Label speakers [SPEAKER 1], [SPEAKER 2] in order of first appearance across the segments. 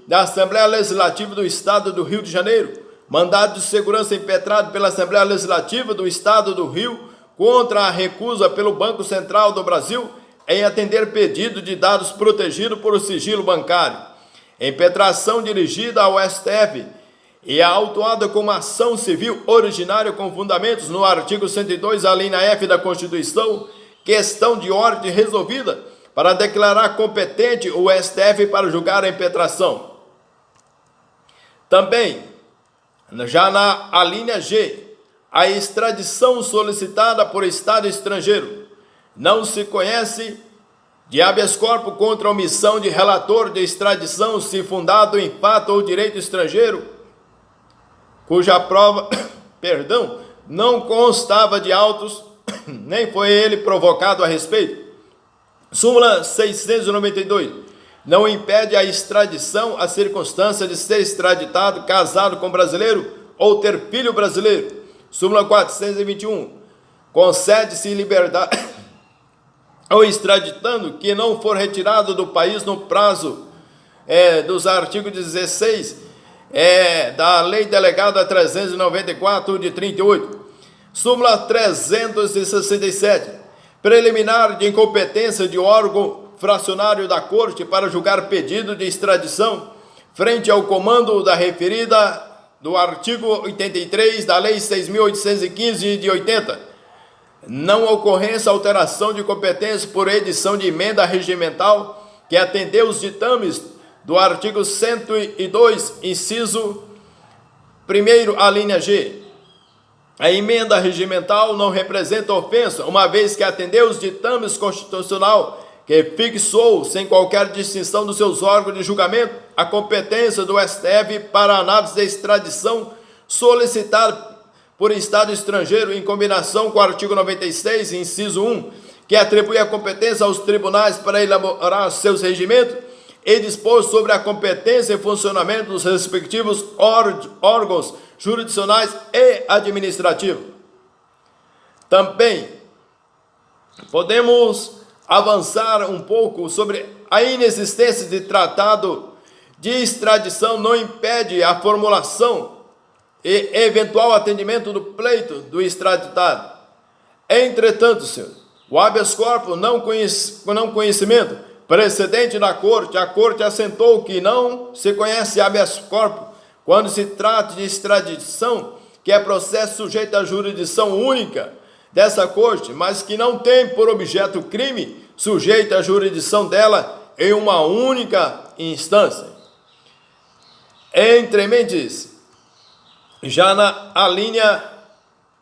[SPEAKER 1] da Assembleia Legislativa do Estado do Rio de Janeiro, mandado de segurança impetrado pela Assembleia Legislativa do Estado do Rio contra a recusa pelo Banco Central do Brasil em atender pedido de dados protegido por sigilo bancário. Impetração dirigida ao STF e autuada como ação civil originária com fundamentos no artigo 102, a linha F da Constituição, questão de ordem resolvida para declarar competente o STF para julgar a impetração. Também, já na alínea G, a extradição solicitada por Estado estrangeiro. Não se conhece de habeas corpus contra a omissão de relator de extradição se fundado em fato ou direito estrangeiro, cuja prova, não constava de autos, nem foi ele provocado a respeito. Súmula 692. Não impede a extradição a circunstância de ser extraditado, casado com brasileiro ou ter filho brasileiro. Súmula 421. Concede-se liberdade ao extraditando que não for retirado do país no prazo dos artigos 16 da Lei Delegada 394 de 38. Súmula 367. Preliminar de incompetência de órgão fracionário da Corte para julgar pedido de extradição frente ao comando da referida do artigo 83 da Lei 6.815 de 80. Não ocorrência alteração de competência por edição de emenda regimental que atendeu os ditames do artigo 102, inciso 1º, a linha G. A emenda regimental não representa ofensa, uma vez que atendeu os ditames constitucional que fixou, sem qualquer distinção dos seus órgãos de julgamento, a competência do STF para análise de extradição solicitada por Estado estrangeiro, em combinação com o artigo 96, inciso 1, que atribui a competência aos tribunais para elaborar seus regimentos e dispor sobre a competência e funcionamento dos respectivos órgãos jurisdicionais e administrativos. Também podemos avançar um pouco sobre a inexistência de tratado de extradição não impede a formulação e eventual atendimento do pleito do extraditado. Entretanto, senhor, o habeas corpus não conhecimento precedente na Corte, a Corte assentou que não se conhece habeas corpus quando se trata de extradição, que é processo sujeito à jurisdição única dessa Corte, mas que não tem por objeto crime sujeito à jurisdição dela em uma única instância. Entrementes, já na linha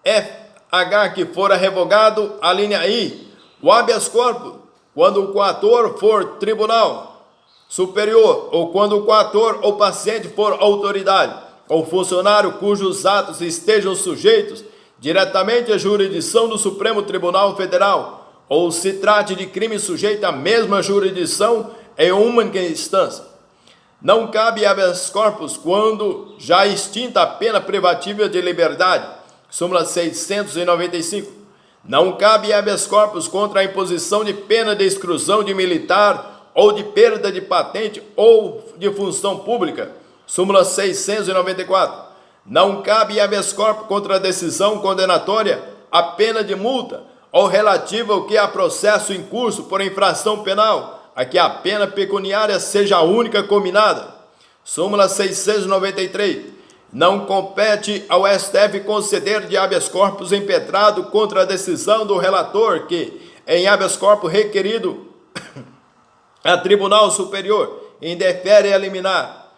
[SPEAKER 1] FH que fora revogado, a linha I, o habeas corpus, quando o coator for tribunal superior, ou quando o coator ou paciente for autoridade, ou funcionário cujos atos estejam sujeitos diretamente à jurisdição do Supremo Tribunal Federal, ou se trate de crime sujeito à mesma jurisdição em uma instância. Não cabe habeas corpus quando já extinta a pena privativa de liberdade. Súmula 695. Não cabe habeas corpus contra a imposição de pena de exclusão de militar ou de perda de patente ou de função pública. Súmula 694. Não cabe habeas corpus contra a decisão condenatória, a pena de multa ou relativa ao que há processo em curso por infração penal, a que a pena pecuniária seja a única combinada. Súmula 693. Não compete ao STF conceder de habeas corpus impetrado contra a decisão do relator que, em habeas corpus requerido a Tribunal Superior, indefere a liminar.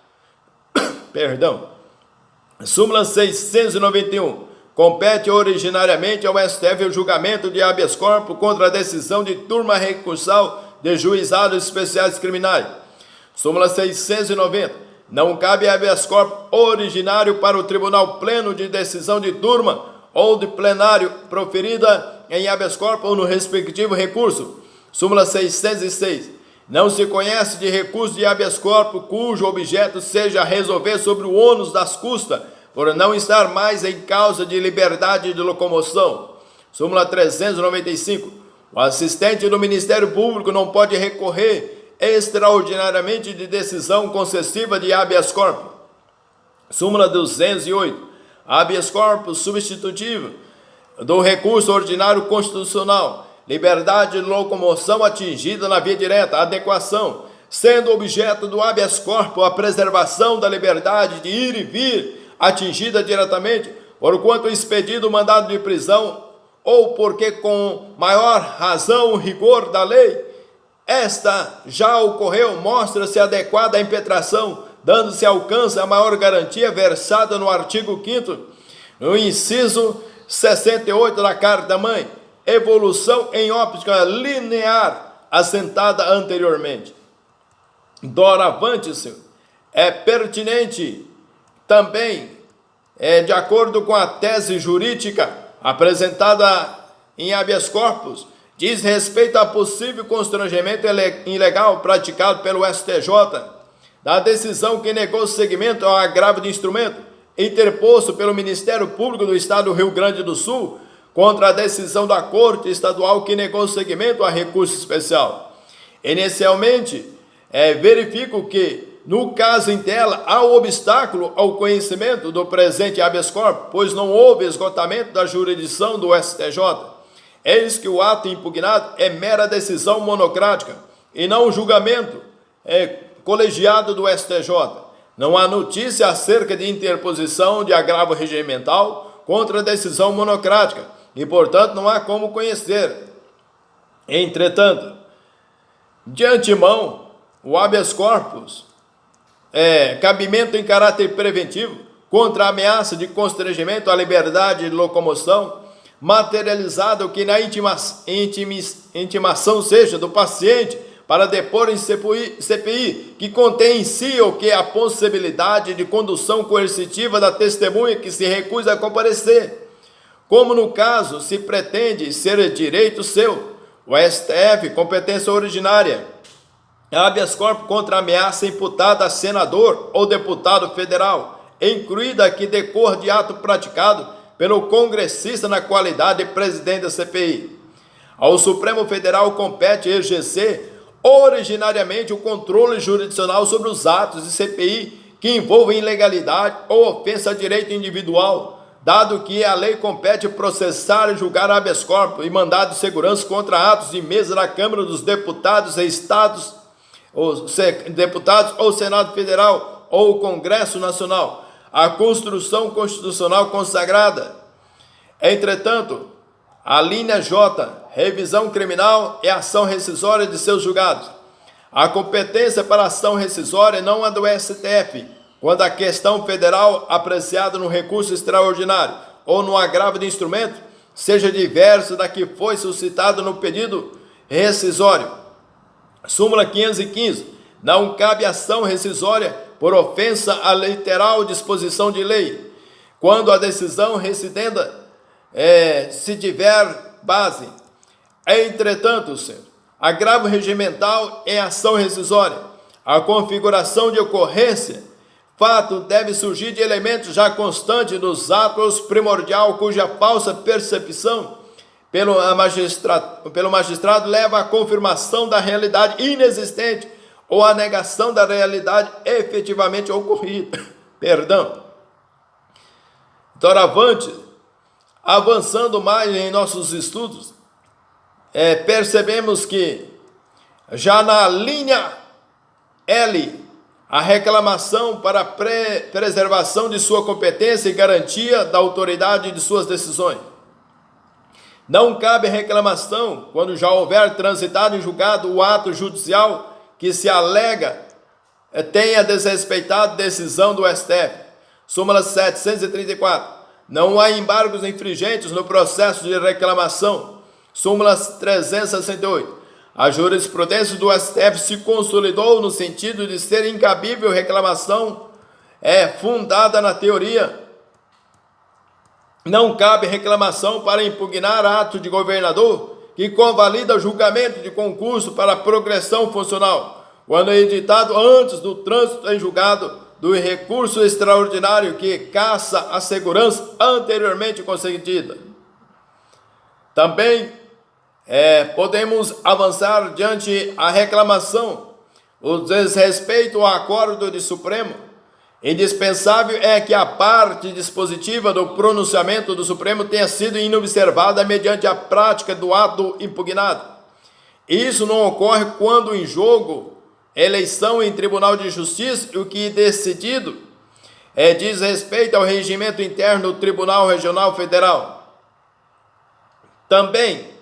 [SPEAKER 1] Súmula 691. Compete originariamente ao STF o julgamento de habeas corpus contra a decisão de turma recursal de juizados especiais criminais. Súmula 690. Não cabe habeas corpus originário para o Tribunal Pleno de decisão de turma ou de plenário proferida em habeas corpus ou no respectivo recurso. Súmula 606. Não se conhece de recurso de habeas corpus cujo objeto seja resolver sobre o ônus das custas, por não estar mais em causa de liberdade de locomoção. Súmula 395. O assistente do Ministério Público não pode recorrer extraordinariamente de decisão concessiva de habeas corpus. Súmula 208. Habeas corpus substitutivo do recurso ordinário constitucional. Liberdade de locomoção atingida na via direta. Adequação. Sendo objeto do habeas corpus a preservação da liberdade de ir e vir atingida diretamente, porquanto expedido o mandado de prisão ou porque com maior razão o rigor da lei, esta já ocorreu, mostra-se adequada à impetração, dando-se alcance a maior garantia versada no artigo 5º, no inciso 68 da Carta-Mãe, evolução em óptica linear assentada anteriormente. Doravante, senhor, é pertinente também, de acordo com a tese jurídica apresentada em habeas corpus, diz respeito a possível constrangimento ilegal praticado pelo STJ, da decisão que negou seguimento ao agravo de instrumento interposto pelo Ministério Público do Estado do Rio Grande do Sul contra a decisão da Corte Estadual que negou seguimento a recurso especial. Inicialmente, verifico que, no caso em tela, há um obstáculo ao conhecimento do presente habeas corpus, pois não houve esgotamento da jurisdição do STJ. Eis que o ato impugnado é mera decisão monocrática e não julgamento colegiado do STJ. Não há notícia acerca de interposição de agravo regimental contra a decisão monocrática e, portanto, não há como conhecer. Entretanto, de antemão, o habeas corpus cabimento em caráter preventivo contra a ameaça de constrangimento à liberdade de locomoção, materializado que na intimação seja do paciente para depor em CPI, que contém em si o que a possibilidade de condução coercitiva da testemunha que se recusa a comparecer, como no caso se pretende ser direito seu, o STF, competência originária, habeas corpus contra a ameaça imputada a senador ou deputado federal, incluída que decorra de ato praticado pelo congressista na qualidade de presidente da CPI. Ao Supremo Federal compete exercer originariamente o controle jurisdicional sobre os atos de CPI que envolvem ilegalidade ou ofensa a direito individual, dado que a lei compete processar e julgar habeas corpus e mandado de segurança contra atos de mesa da Câmara dos Deputados e Estados, deputados ou Senado Federal ou Congresso Nacional, a construção constitucional consagrada. Entretanto, a linha J, revisão criminal e ação rescisória de seus julgados. A competência para ação rescisória não é do STF, quando a questão federal apreciada no recurso extraordinário ou no agravo de instrumento seja diversa da que foi suscitado no pedido rescisório. Súmula 515. Não cabe ação rescisória por ofensa à literal disposição de lei, quando a decisão recidenda se tiver base. Entretanto, senhor, agravo regimental em ação rescisória. A configuração de ocorrência, fato deve surgir de elementos já constantes dos atos primordial, cuja falsa percepção pelo magistrado leva à confirmação da realidade inexistente ou à negação da realidade efetivamente ocorrida. Doravante, avançando mais em nossos estudos, percebemos que já na linha L, a reclamação para preservação de sua competência e garantia da autoridade de suas decisões. Não cabe reclamação quando já houver transitado em julgado o ato judicial que se alega tenha desrespeitado decisão do STF. Súmula 734. Não há embargos infringentes no processo de reclamação. Súmula 368. A jurisprudência do STF se consolidou no sentido de ser incabível reclamação fundada na teoria. Não cabe reclamação para impugnar ato de governador que convalida julgamento de concurso para progressão funcional, quando é editado antes do trânsito em julgado do recurso extraordinário que caça a segurança anteriormente concedida. Também podemos avançar diante a reclamação o desrespeito ao acordo do Supremo, indispensável é que a parte dispositiva do pronunciamento do Supremo tenha sido inobservada mediante a prática do ato impugnado. Isso não ocorre quando em jogo eleição em Tribunal de Justiça e o que é decidido diz respeito ao regimento interno do Tribunal Regional Federal. Também,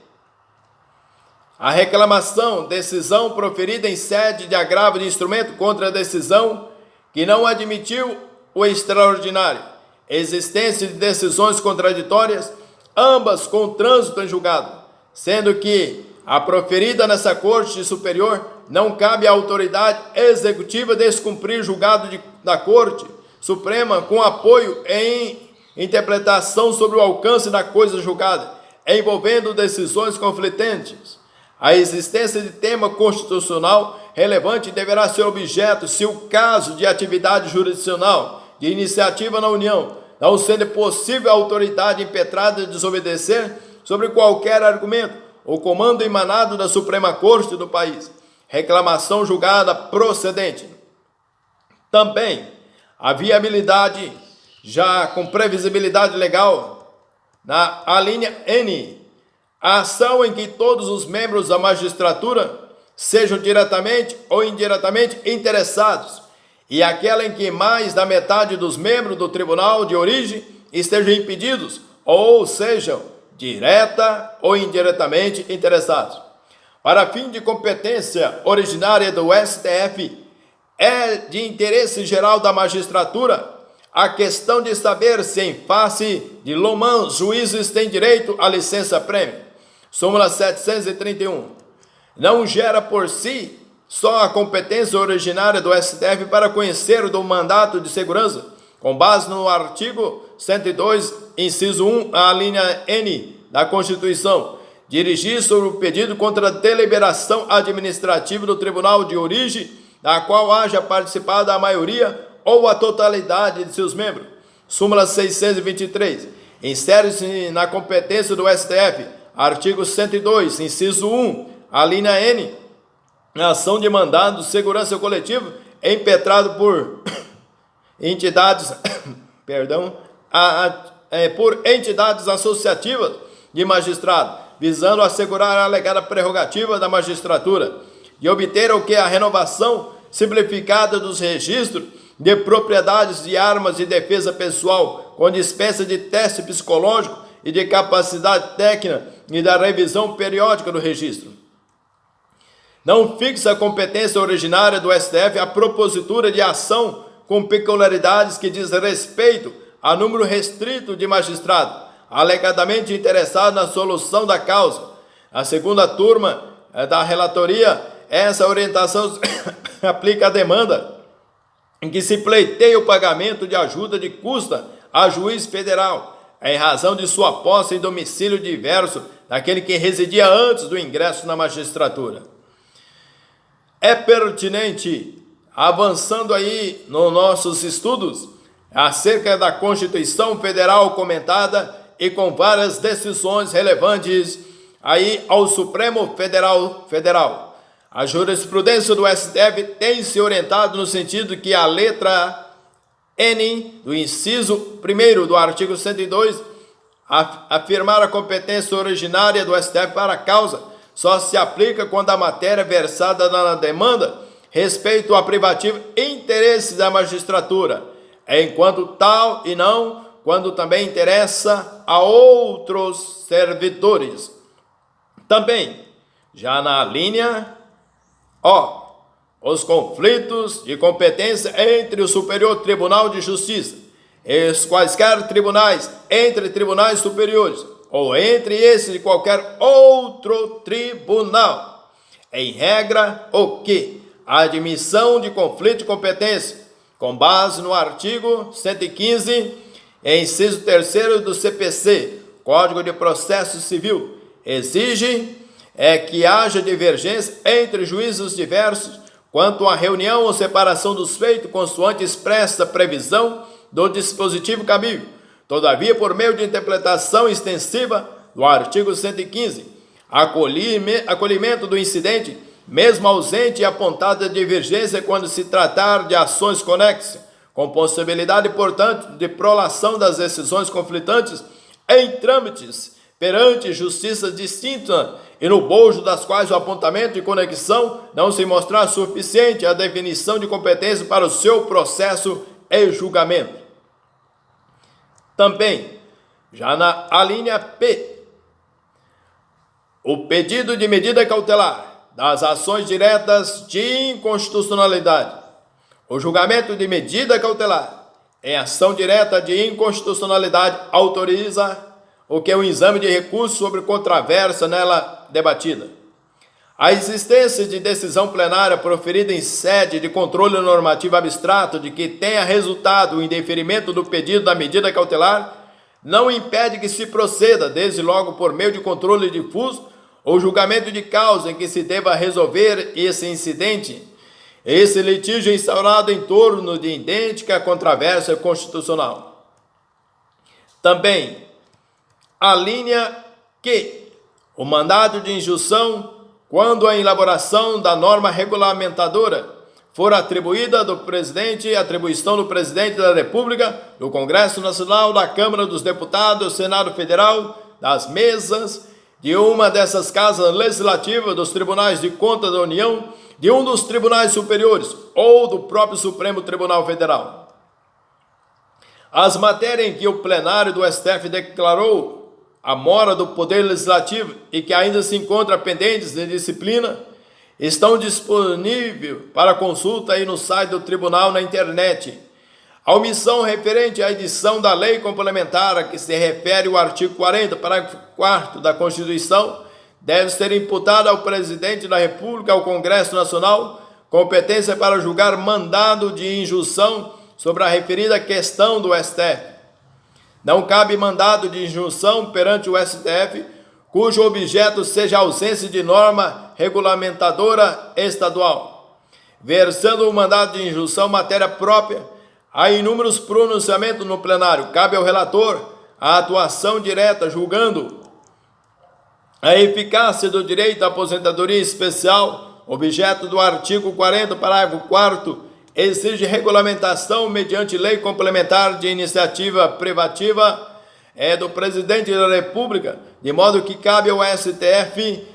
[SPEAKER 1] a reclamação, decisão proferida em sede de agravo de instrumento contra a decisão que não admitiu o extraordinário, existência de decisões contraditórias, ambas com trânsito em julgado, sendo que a proferida nessa Corte Superior não cabe à autoridade executiva descumprir julgado da Corte Suprema com apoio em interpretação sobre o alcance da coisa julgada, envolvendo decisões conflitantes. A existência de tema constitucional relevante deverá ser objeto, se o caso de atividade jurisdicional de iniciativa na União, não sendo possível a autoridade impetrada desobedecer sobre qualquer argumento ou comando emanado da Suprema Corte do país, reclamação julgada procedente. Também a viabilidade, já com previsibilidade legal, na alínea N, a ação em que todos os membros da magistratura sejam diretamente ou indiretamente interessados, e aquela em que mais da metade dos membros do tribunal de origem estejam impedidos, ou sejam direta ou indiretamente interessados. Para fim de competência originária do STF, é de interesse geral da magistratura a questão de saber se, em face de Loman, juízes têm direito à licença-prêmio. Súmula 731. Não gera por si só a competência originária do STF para conhecer do mandato de segurança, com base no artigo 102, inciso 1, a linha N da Constituição, dirigir sobre o pedido contra a deliberação administrativa do Tribunal de Origem, da qual haja participado a maioria ou a totalidade de seus membros. Súmula 623. Insere-se na competência do STF, artigo 102, inciso 1, a linha N, a ação de mandado de segurança coletiva impetrado por entidades, por entidades associativas de magistrado, visando assegurar a alegada prerrogativa da magistratura e obter o que a renovação simplificada dos registros de propriedades de armas de defesa pessoal, com dispensa de teste psicológico e de capacidade técnica e da revisão periódica do registro. Não fixa a competência originária do STF a propositura de ação com peculiaridades que diz respeito a número restrito de magistrados, alegadamente interessados na solução da causa. A segunda turma da relatoria, essa orientação aplica a demanda em que se pleiteia o pagamento de ajuda de custa a juiz federal, em razão de sua posse em domicílio diverso daquele que residia antes do ingresso na magistratura. É pertinente, avançando aí nos nossos estudos, acerca da Constituição Federal comentada e com várias decisões relevantes aí ao Supremo Federal. A jurisprudência do STF tem se orientado no sentido que a letra N do inciso 1º do artigo 102, afirmar a competência originária do STF para a causa, só se aplica quando a matéria versada na demanda respeito ao privativo interesse da magistratura, enquanto tal e não quando também interessa a outros servidores. Também, já na linha O, os conflitos de competência entre o Superior Tribunal de Justiça e os quaisquer tribunais, entre tribunais superiores, ou entre esses de qualquer outro tribunal. Em regra, o que? A admissão de conflito de competência, com base no artigo 115, inciso 3º do CPC, Código de Processo Civil, exige que haja divergência entre juízos diversos quanto à reunião ou separação dos feitos, consoante expressa previsão do dispositivo cabível. Todavia, por meio de interpretação extensiva do artigo 115, acolhimento do incidente mesmo ausente e apontada divergência quando se tratar de ações conexas, com possibilidade, portanto, de prolação das decisões conflitantes em trâmites perante justiça distinta e no bojo das quais o apontamento de conexão não se mostrar suficiente à definição de competência para o seu processo e julgamento. Também, já na alínea P, o pedido de medida cautelar das ações diretas de inconstitucionalidade. O julgamento de medida cautelar em ação direta de inconstitucionalidade autoriza o que é o exame de recurso sobre controvérsia nela debatida. A existência de decisão plenária proferida em sede de controle normativo abstrato de que tenha resultado o indeferimento do pedido da medida cautelar não impede que se proceda, desde logo por meio de controle difuso, ou julgamento de causa em que se deva resolver esse incidente, esse litígio instaurado em torno de idêntica controvérsia constitucional. Também, a linha Q, o mandado de injunção, quando a elaboração da norma regulamentadora for atribuída do presidente, atribuição do presidente da República, do Congresso Nacional, da Câmara dos Deputados, do Senado Federal, das mesas de uma dessas casas legislativas, dos tribunais de contas da União, de um dos tribunais superiores ou do próprio Supremo Tribunal Federal. As matérias em que o plenário do STF declarou a mora do Poder Legislativo e que ainda se encontram pendentes de disciplina, estão disponíveis para consulta aí no site do Tribunal na internet. A omissão referente à edição da lei complementar a que se refere o artigo 40, parágrafo 4º da Constituição, deve ser imputada ao Presidente da República, ao Congresso Nacional, competência para julgar mandado de injunção sobre a referida questão do STF. Não cabe mandado de injunção perante o STF, cujo objeto seja a ausência de norma regulamentadora estadual. Versando o mandado de injunção matéria própria, há inúmeros pronunciamentos no plenário. Cabe ao relator a atuação direta, julgando a eficácia do direito à aposentadoria especial, objeto do artigo 40, parágrafo 4º, exige regulamentação mediante lei complementar de iniciativa privativa do Presidente da República, de modo que cabe ao STF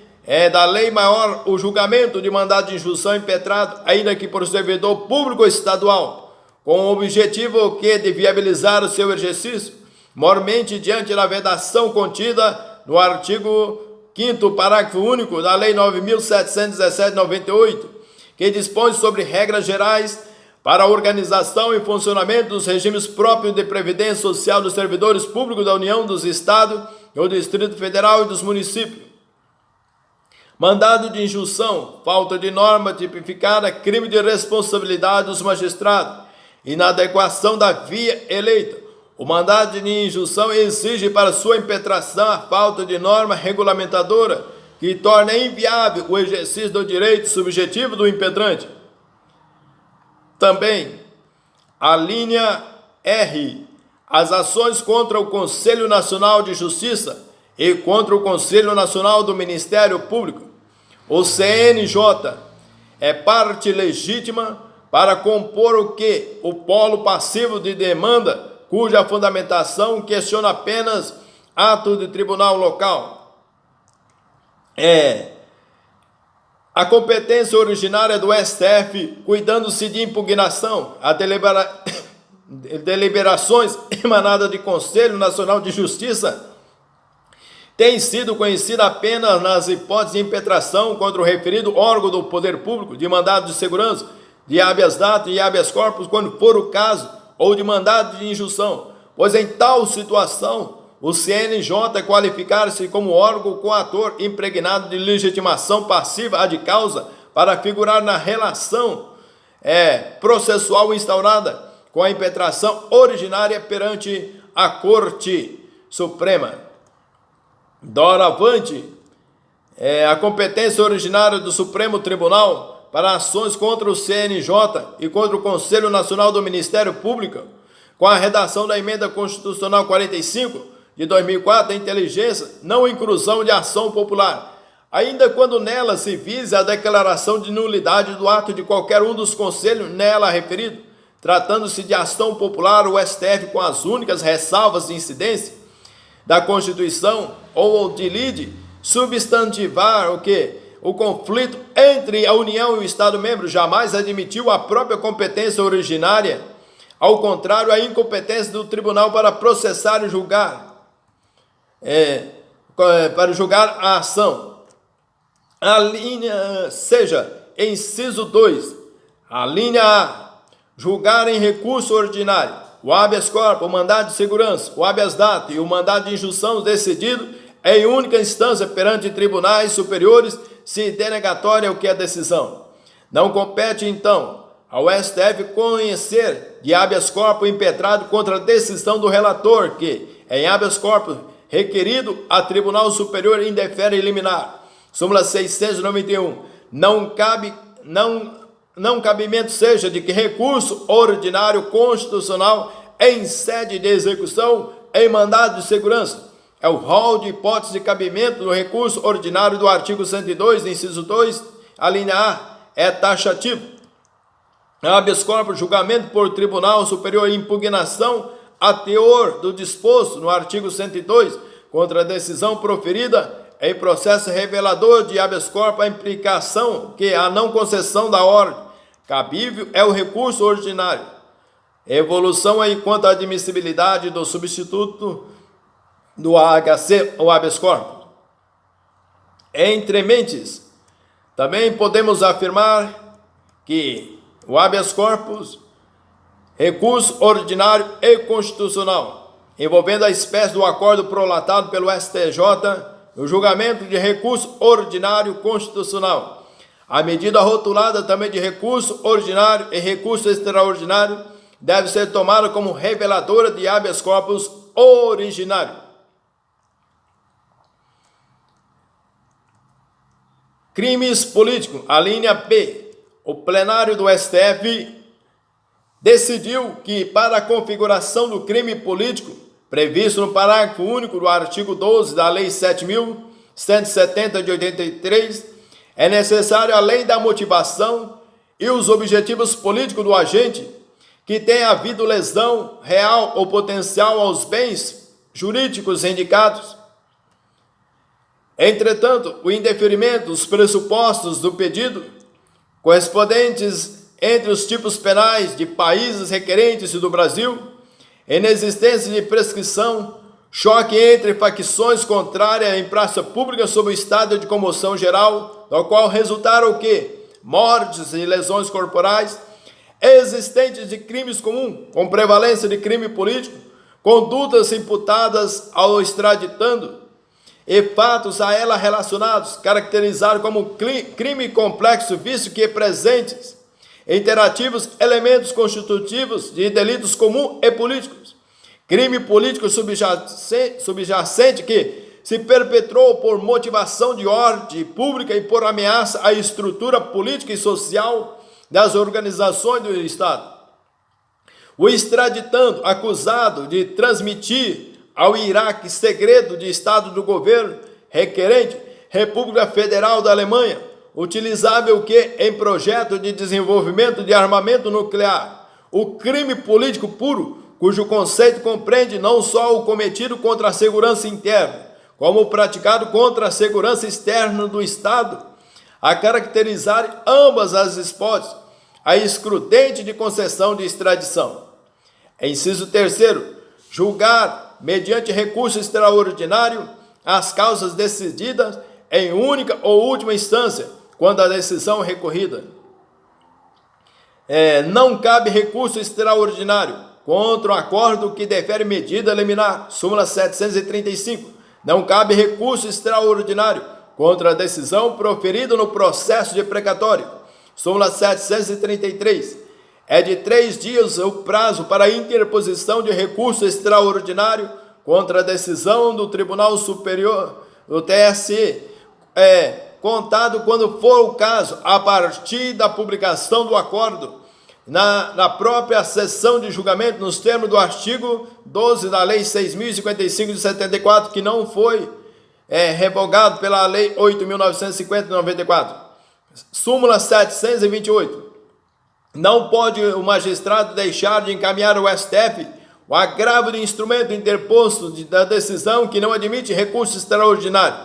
[SPEAKER 1] da lei maior o julgamento de mandado de injunção impetrado, ainda que por servidor público estadual, com o objetivo de viabilizar o seu exercício, mormente diante da vedação contida no artigo 5º, parágrafo único da Lei 9.717/98, que dispõe sobre regras gerais para a organização e funcionamento dos regimes próprios de previdência social dos servidores públicos da União, dos Estados, do Distrito Federal e dos municípios. Mandado de injunção, falta de norma tipificada, crime de responsabilidade dos magistrados, inadequação da via eleita. O mandado de injunção exige para sua impetração a falta de norma regulamentadora que torna inviável o exercício do direito subjetivo do impetrante. Também, a linha R, as ações contra o Conselho Nacional de Justiça e contra o Conselho Nacional do Ministério Público. O CNJ é parte legítima para compor o polo passivo de demanda, cuja fundamentação questiona apenas ato de tribunal local. A competência originária do STF, cuidando-se de impugnação a deliberações emanadas de Conselho Nacional de Justiça, tem sido conhecida apenas nas hipóteses de impetração contra o referido órgão do poder público, de mandado de segurança, de habeas data e habeas corpus, quando for o caso, ou de mandado de injunção, pois em tal situação o CNJ qualificar-se como órgão coator impregnado de legitimação passiva ad causa para figurar na relação processual instaurada com a impetração originária perante a Corte Suprema. Doravante, a competência originária do Supremo Tribunal para ações contra o CNJ e contra o Conselho Nacional do Ministério Público, com a redação da Emenda Constitucional 45 de 2004, da inteligência, não inclusão de ação popular, ainda quando nela se vise a declaração de nulidade do ato de qualquer um dos conselhos nela referido, tratando-se de ação popular, o STF, com as únicas ressalvas de incidência da Constituição ou de lide, substantivar o conflito entre a União e o Estado-membro, jamais admitiu a própria competência originária, ao contrário, a incompetência do tribunal para processar e julgar, a ação. A linha, seja, inciso 2, a linha A, julgar em recurso ordinário, o habeas corpus, o mandado de segurança, o habeas data e o mandado de injunção decidido em única instância perante tribunais superiores, se denegatória o que é decisão. Não compete, então, ao STF conhecer de habeas corpus impetrado contra a decisão do relator que, em habeas corpus requerido a Tribunal Superior indefere liminar. Súmula 691. Não cabimento seja de que recurso ordinário constitucional em sede de execução em mandado de segurança. É o rol de hipótese de cabimento do recurso ordinário do artigo 102, inciso 2, a linha A, é taxativo. Habeas corpus, julgamento por Tribunal Superior, impugnação a teor do disposto no artigo 102 contra a decisão proferida em processo revelador de habeas corpus, a implicação que a não concessão da ordem cabível é o recurso ordinário. Evolução aí quanto à admissibilidade do substituto do AHC ou habeas corpus. Entre mentes, também podemos afirmar que o habeas corpus, recurso ordinário e constitucional, envolvendo a espécie do acordo prolatado pelo STJ, o julgamento de recurso ordinário constitucional. A medida rotulada também de recurso ordinário e recurso extraordinário deve ser tomada como reveladora de habeas corpus originário. Crimes políticos, a linha B. O plenário do STF decidiu que, para a configuração do crime político, previsto no parágrafo único do artigo 12 da Lei 7.170 de 83, é necessário, além da motivação e os objetivos políticos do agente, que tenha havido lesão real ou potencial aos bens jurídicos indicados. Entretanto, o indeferimento dos pressupostos do pedido, correspondentes entre os tipos penais de países requerentes e do Brasil, inexistência de prescrição, choque entre facções contrárias em praça pública sob o estado de comoção geral, do qual resultaram o quê? Mortes e lesões corporais, existentes de crimes comuns, com prevalência de crime político, condutas imputadas ao extraditando, e fatos a ela relacionados, caracterizados como crime complexo, visto que presentes interativos elementos constitutivos de delitos comuns e políticos. Crime político subjacente que se perpetrou por motivação de ordem pública e por ameaça à estrutura política e social das organizações do Estado. O extraditando, acusado de transmitir ao Iraque segredo de Estado do governo requerente, República Federal da Alemanha, utilizável que em projeto de desenvolvimento de armamento nuclear, o crime político puro, cujo conceito compreende não só o cometido contra a segurança interna, como o praticado contra a segurança externa do Estado, a caracterizar ambas as hipóteses, a excludente de concessão de extradição. Inciso 3º, julgar, mediante recurso extraordinário, as causas decididas em única ou última instância, quando a decisão é recorrida. Não cabe recurso extraordinário contra o acordo que defere medida liminar, súmula 735. Não cabe recurso extraordinário contra a decisão proferida no processo de precatório, súmula 733. É de 3 dias o prazo para a interposição de recurso extraordinário contra a decisão do Tribunal Superior, do TSE, contado quando for o caso, a partir da publicação do acordo, na própria sessão de julgamento, nos termos do artigo 12 da Lei 6.055 de 74, que não foi revogado pela Lei 8.950 de 94. Súmula 728. Não pode o magistrado deixar de encaminhar ao STF o agravo de instrumento interposto da decisão que não admite recurso extraordinário,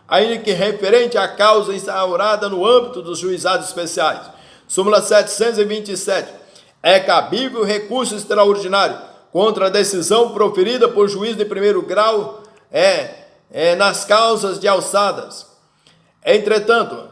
[SPEAKER 1] ainda que referente à causa instaurada no âmbito dos juizados especiais. Súmula 727. É cabível recurso extraordinário contra a decisão proferida por juiz de primeiro grau nas causas de alçadas. Entretanto,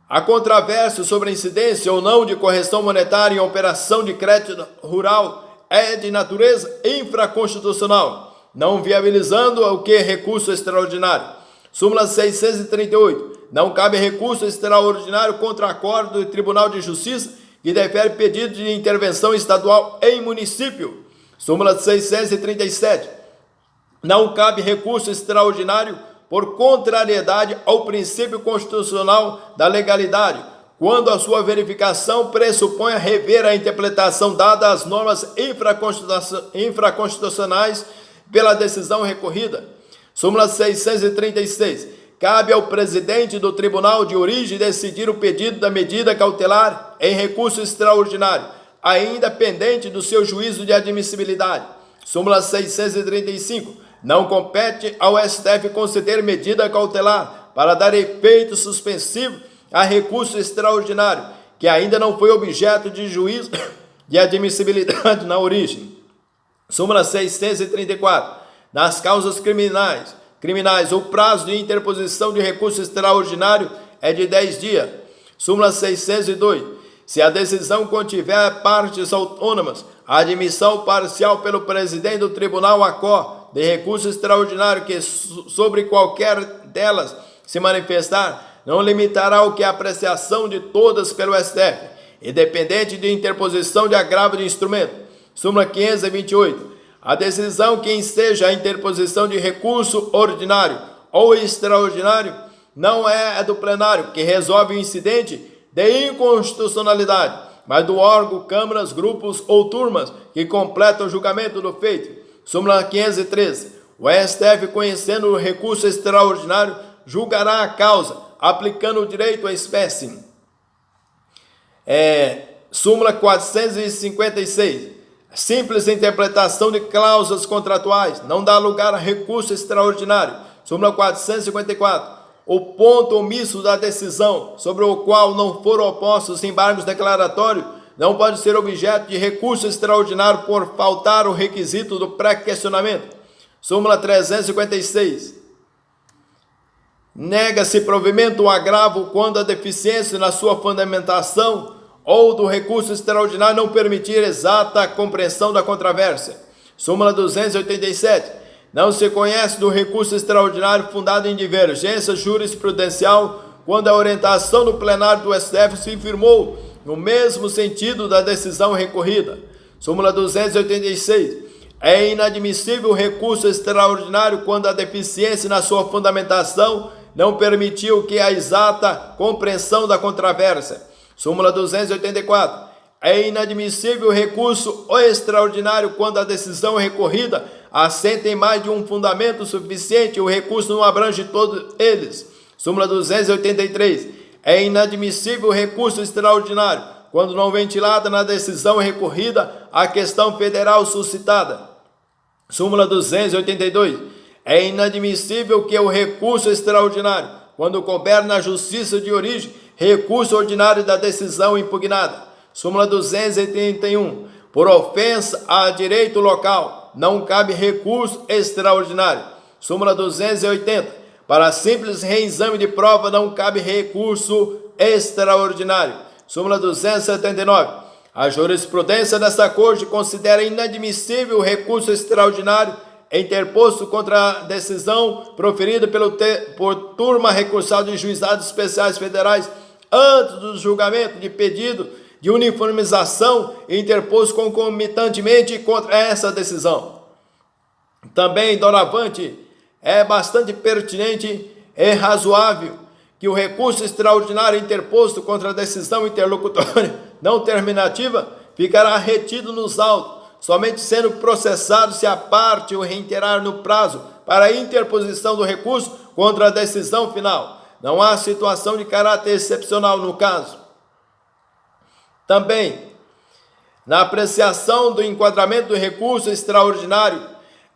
[SPEAKER 1] a controvérsia sobre a incidência ou não de correção monetária em operação de crédito rural é de natureza infraconstitucional, não viabilizando o que recurso extraordinário. Súmula 638. Não cabe recurso extraordinário contra acordo do Tribunal de Justiça que defere pedido de intervenção estadual em município. Súmula 637. Não cabe recurso extraordinário por contrariedade ao princípio constitucional da legalidade, quando a sua verificação pressupõe rever a interpretação dada às normas infraconstitucionais pela decisão recorrida. Súmula 636. Cabe ao presidente do tribunal de origem decidir o pedido da medida cautelar em recurso extraordinário, ainda pendente do seu juízo de admissibilidade. Súmula 635. Não compete ao STF conceder medida cautelar para dar efeito suspensivo a recurso extraordinário, que ainda não foi objeto de juízo de admissibilidade na origem. Súmula 634. Nas causas criminais, o prazo de interposição de recurso extraordinário é de 10 dias. Súmula 602. Se a decisão contiver partes autônomas, a admissão parcial pelo presidente do tribunal ACO de recurso extraordinário que sobre qualquer delas se manifestar, não limitará o que a apreciação de todas pelo STF, independente de interposição de agravo de instrumento. Súmula 528. A decisão que enseja a interposição de recurso ordinário ou extraordinário não é do plenário, que resolve o incidente de inconstitucionalidade, mas do órgão, câmaras, grupos ou turmas que completam o julgamento do feito. Súmula 513. O STF, conhecendo o recurso extraordinário, julgará a causa, aplicando o direito à espécie. Súmula 456. Simples interpretação de cláusulas contratuais não dá lugar a recurso extraordinário. Súmula 454. O ponto omisso da decisão, sobre o qual não foram opostos embargos declaratórios, não pode ser objeto de recurso extraordinário por faltar o requisito do pré-questionamento. Súmula 356. Nega-se provimento ou agravo quando a deficiência na sua fundamentação ou do recurso extraordinário não permitir exata compreensão da controvérsia. Súmula 287. Não se conhece do recurso extraordinário fundado em divergência jurisprudencial quando a orientação do plenário do STF se firmou no mesmo sentido da decisão recorrida. Súmula 286. É inadmissível o recurso extraordinário quando a deficiência na sua fundamentação não permitiu que a exata compreensão da controvérsia. Súmula 284. É inadmissível o recurso extraordinário quando a decisão recorrida assenta em mais de um fundamento suficiente e o recurso não abrange todos eles. Súmula 283. É inadmissível o recurso extraordinário quando não ventilada na decisão recorrida a questão federal suscitada. Súmula 282. É inadmissível que o recurso extraordinário, quando couber na justiça de origem, recurso ordinário da decisão impugnada. Súmula 281. Por ofensa a direito local, não cabe recurso extraordinário. Súmula 280. Para simples reexame de prova, não cabe recurso extraordinário. Súmula 279. A jurisprudência desta Corte considera inadmissível o recurso extraordinário interposto contra a decisão proferida por turma recursal de juizados especiais federais antes do julgamento de pedido de uniformização interposto concomitantemente contra essa decisão. Também, doravante, é bastante pertinente e razoável que o recurso extraordinário interposto contra a decisão interlocutória não terminativa ficará retido nos autos, somente sendo processado se a parte o reiterar no prazo para a interposição do recurso contra a decisão final. Não há situação de caráter excepcional no caso. Também, na apreciação do enquadramento do recurso extraordinário,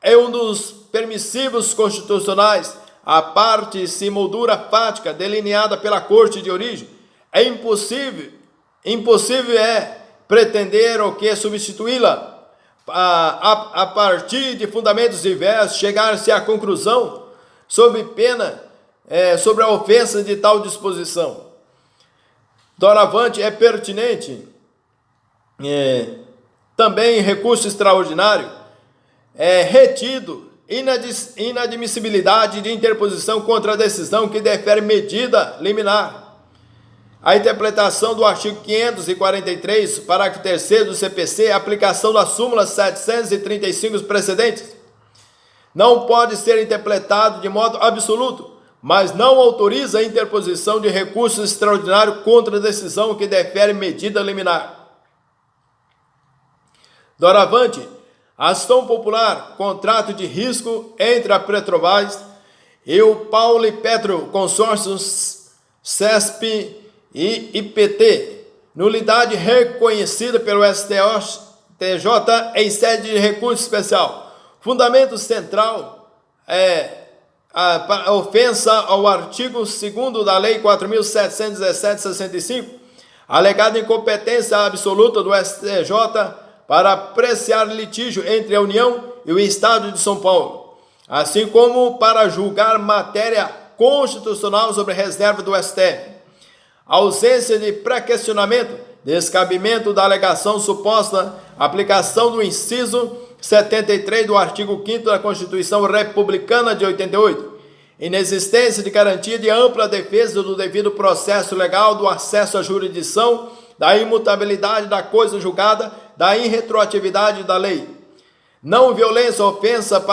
[SPEAKER 1] é um dos permissivos constitucionais, a parte se moldura fática delineada pela Corte de origem. É impossível pretender ou que substituí-la a partir de fundamentos diversos, chegar-se à conclusão sob pena sobre a ofensa de tal disposição. Doravante, é pertinente também recurso extraordinário retido inadmissibilidade de interposição contra a decisão que defere medida liminar. A interpretação do artigo 543, parágrafo 3º do CPC, aplicação da súmula 735 dos precedentes, não pode ser interpretado de modo absoluto, mas não autoriza a interposição de recurso extraordinário contra a decisão que defere medida liminar. Doravante, ação popular, contrato de risco entre a Petrobras e o Paulo e Petro Consórcios CESP e IPT, nulidade reconhecida pelo STJ em sede de recurso especial. Fundamento central a ofensa ao artigo 2º da Lei 4.717/65, alegada incompetência absoluta do STJ para apreciar litígio entre a União e o Estado de São Paulo, assim como para julgar matéria constitucional sobre reserva do STF. Ausência de pré-questionamento, descabimento da alegação suposta, aplicação do inciso 73 do artigo 5º da Constituição Republicana de 88, inexistência de garantia de ampla defesa do devido processo legal, do acesso à jurisdição, da imutabilidade da coisa julgada, da irretroatividade da lei. Não violência, ofensa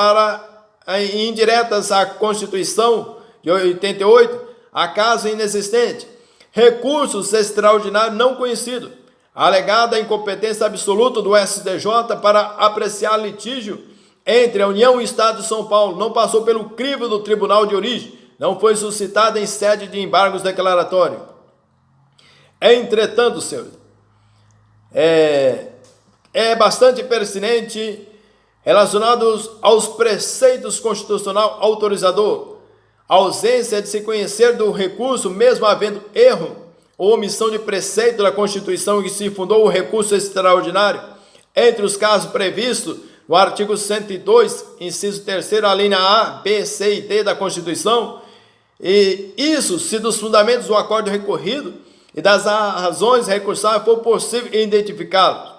[SPEAKER 1] indiretas à Constituição de 88, acaso inexistente. Recursos extraordinários não conhecidos, alegada incompetência absoluta do STJ para apreciar litígio entre a União e o Estado de São Paulo, não passou pelo crivo do Tribunal de origem, não foi suscitada em sede de embargos declaratórios. Entretanto, senhores, é bastante pertinente relacionados aos preceitos constitucional autorizador, ausência de se conhecer do recurso, mesmo havendo erro ou omissão de preceito da Constituição em que se fundou o recurso extraordinário, entre os casos previstos no artigo 102, inciso 3º, a linha A, B, C e D da Constituição, e isso se dos fundamentos do acordo recorrido e das razões recursáveis for possível identificá-los.